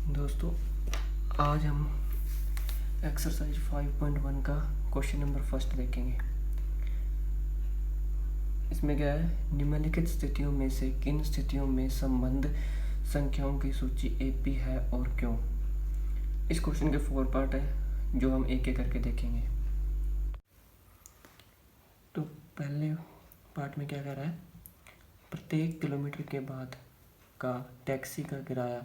दोस्तों, आज हम एक्सरसाइज 5.1 का क्वेश्चन नंबर फर्स्ट देखेंगे। इसमें क्या है, निम्नलिखित स्थितियों में से किन स्थितियों में संबंध संख्याओं की सूची एपी है और क्यों। इस क्वेश्चन के 4 पार्ट है जो हम एक एक करके देखेंगे। तो पहले पार्ट में क्या कह रहा है, प्रत्येक किलोमीटर के बाद का टैक्सी का किराया,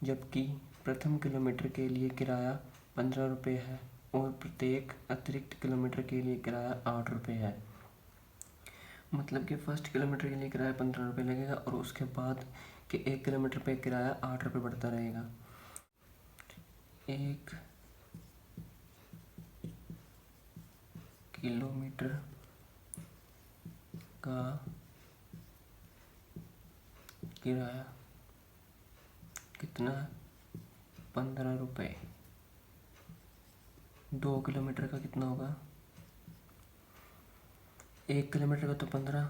जबकि प्रथम किलोमीटर के लिए किराया 15 रुपये है और प्रत्येक अतिरिक्त किलोमीटर के लिए किराया 8 रुपये है। मतलब कि फर्स्ट किलोमीटर के लिए किराया 15 रुपये लगेगा और उसके बाद के 1 किलोमीटर पे किराया 8 रुपये बढ़ता रहेगा। 1 किलोमीटर का किराया कितना है, 15 रुपये। 2 किलोमीटर का कितना होगा, 1 किलोमीटर का तो 15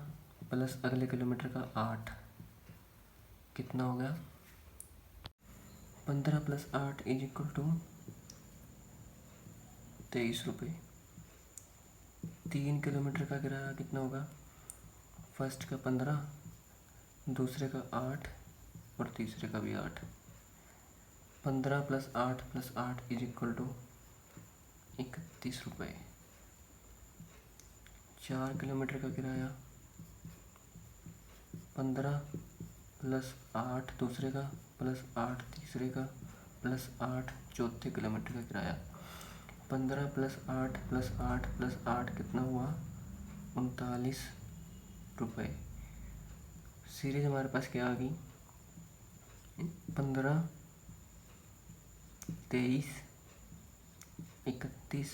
प्लस अगले किलोमीटर का 8, कितना हो गया 15 + 8 = 23 रुपये। 3 किलोमीटर का किराया कितना होगा, फर्स्ट का 15, दूसरे का 8 और तीसरे का भी 8। 15 + 8 + 8 = 31 रुपये। 4 किलोमीटर का किराया 15 + 8 दूसरे का प्लस 8 तीसरे का प्लस 8 चौथे किलोमीटर का किराया। 15 + 8 + 8 + 8 कितना हुआ, 39 रुपये। सीरीज हमारे पास क्या आ गई, 15, 23, 31,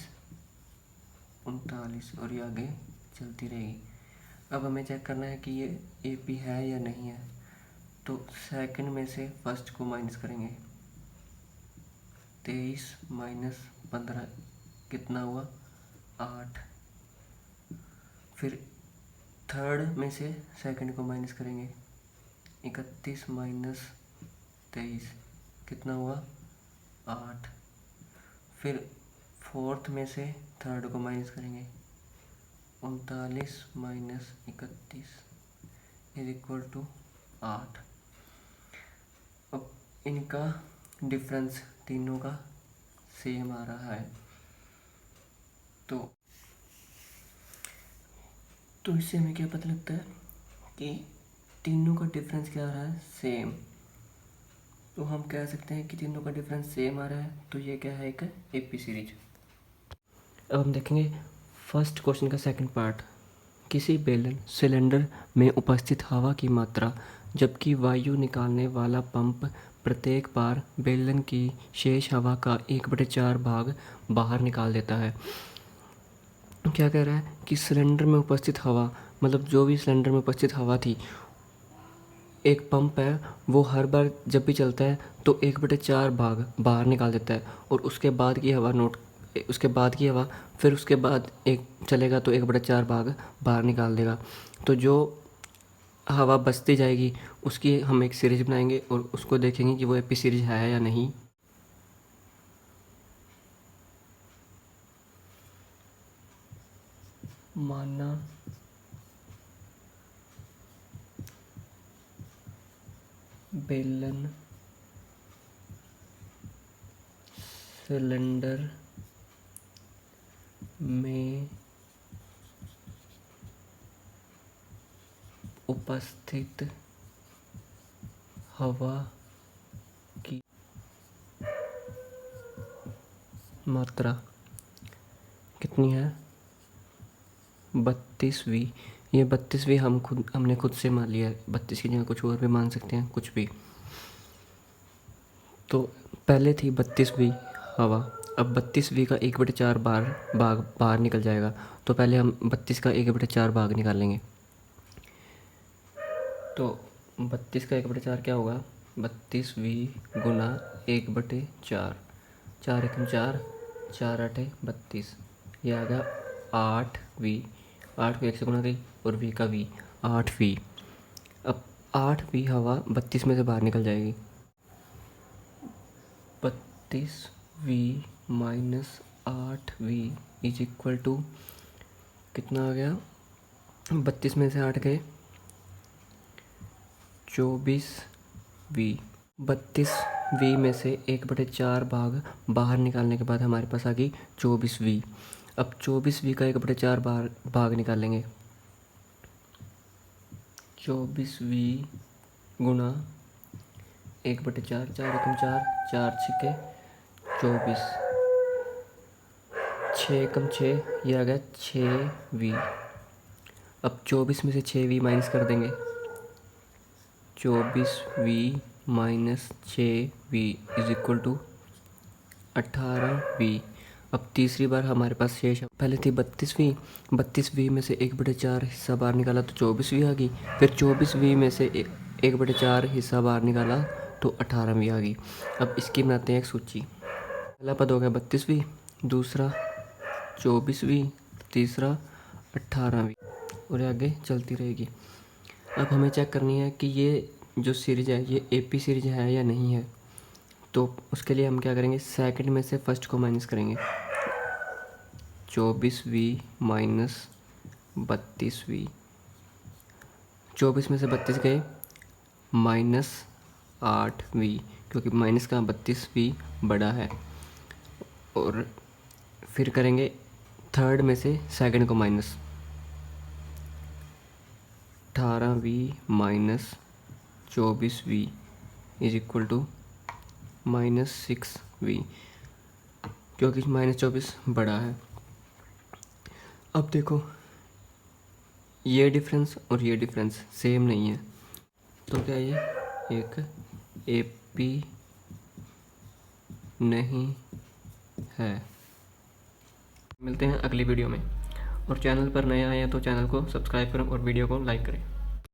39 और ये आगे चलती रहेगी। अब हमें चेक करना है कि ये एपी है या नहीं है। तो सेकंड में से फर्स्ट को माइनस करेंगे, 23 - 15 कितना हुआ, 8। फिर थर्ड में से सेकंड को माइनस करेंगे, 31 - 23 कितना हुआ, 8। फिर फोर्थ में से थर्ड को माइनस करेंगे, 39 - 31 = 8। अब इनका डिफरेंस तीनों का सेम आ रहा है। तो इससे हमें क्या पता लगता है कि तीनों का डिफरेंस क्या आ रहा है, सेम। तो हम कह सकते हैं कि तीनों का डिफरेंस सेम आ रहा है, तो ये क्या है, एक एपी सीरीज। अब हम देखेंगे फर्स्ट क्वेश्चन का सेकंड पार्ट। किसी बेलन सिलेंडर में उपस्थित हवा की मात्रा, जबकि वायु निकालने वाला पंप प्रत्येक बार बेलन की शेष हवा का 1/4 भाग बाहर निकाल देता है। क्या कह रहा है कि सिलेंडर में उपस्थित हवा, मतलब जो भी सिलेंडर में उपस्थित हवा थी, एक पंप है वो हर बार जब भी चलता है तो 1/4 भाग बाहर निकाल देता है और उसके बाद की हवा फिर उसके बाद एक चलेगा तो 1/4 भाग बाहर निकाल देगा। तो जो हवा बचती जाएगी उसकी हम एक सीरीज बनाएंगे और उसको देखेंगे कि वो एपी सीरीज है या नहीं। माना बेलन सिलेंडर में उपस्थित हवा की मात्रा कितनी है, 32वीं। ये 32वीं हमने खुद से मान लिया है, 32 की जगह कुछ और भी मान सकते हैं, कुछ भी। तो पहले थी 32वीं हवा, अब 32वीं का 1/4 भाग बाहर निकल जाएगा। तो पहले हम 32 का 1/4 भाग निकालेंगे। तो 32 का 1/4 क्या होगा, 32वीं गुना 1/4, 4 एकम 4, 4 8 32, ये आ गया 8वीं। 8 को 1 से गुना गई और वी का वी, 8वीं। अब 8वीं हवा 32 में से बाहर निकल जाएगी। 32v minus 8v is equal to कितना आ गया, 32 में से 8 गए 24v। 32v में से 1/4 भाग बाहर निकालने के बाद हमारे पास आ गई 24v। अब 24v का 1/4 भाग निकालेंगे। 24v गुणा 1/4, 4 एकम 4, 4 छिके 24, 6 एकम 6, ये आ गया 6v। अब 24 में से 6v माइनस कर देंगे। 24v minus 6v is equal to 18v। अब तीसरी बार हमारे पास शेष, पहले थी 32v में से 1/4 हिस्सा बाहर निकाला तो 24v आ गई। फिर 24v में से 1/4 हिस्सा बाहर निकाला तो 18v आ गई। अब इसकी बनाते हैं एक सूची। पहला पद हो गया 32v, दूसरा 24v, तीसरा 18v, और आगे चलती रहेगी। अब हमें चेक करनी है कि ये जो सीरीज है ये एपी सीरीज है या नहीं है। तो उसके लिए हम क्या करेंगे, सेकंड में से फर्स्ट को माइनस करेंगे। 24v माइनस 32v, 24 में से 32 गए माइनस 8v, क्योंकि माइनस का 32v बड़ा है। और फिर करेंगे थर्ड में से सेकंड को minus, 18v minus 24v is equal to minus 6v, क्योंकि माइनस 24 बड़ा है। अब देखो ये डिफरेंस और ये डिफरेंस सेम नहीं है, तो क्या ये एक एपी नहीं है। मिलते हैं अगली वीडियो में, और चैनल पर नए आए हैं तो चैनल को सब्सक्राइब करें और वीडियो को लाइक करें।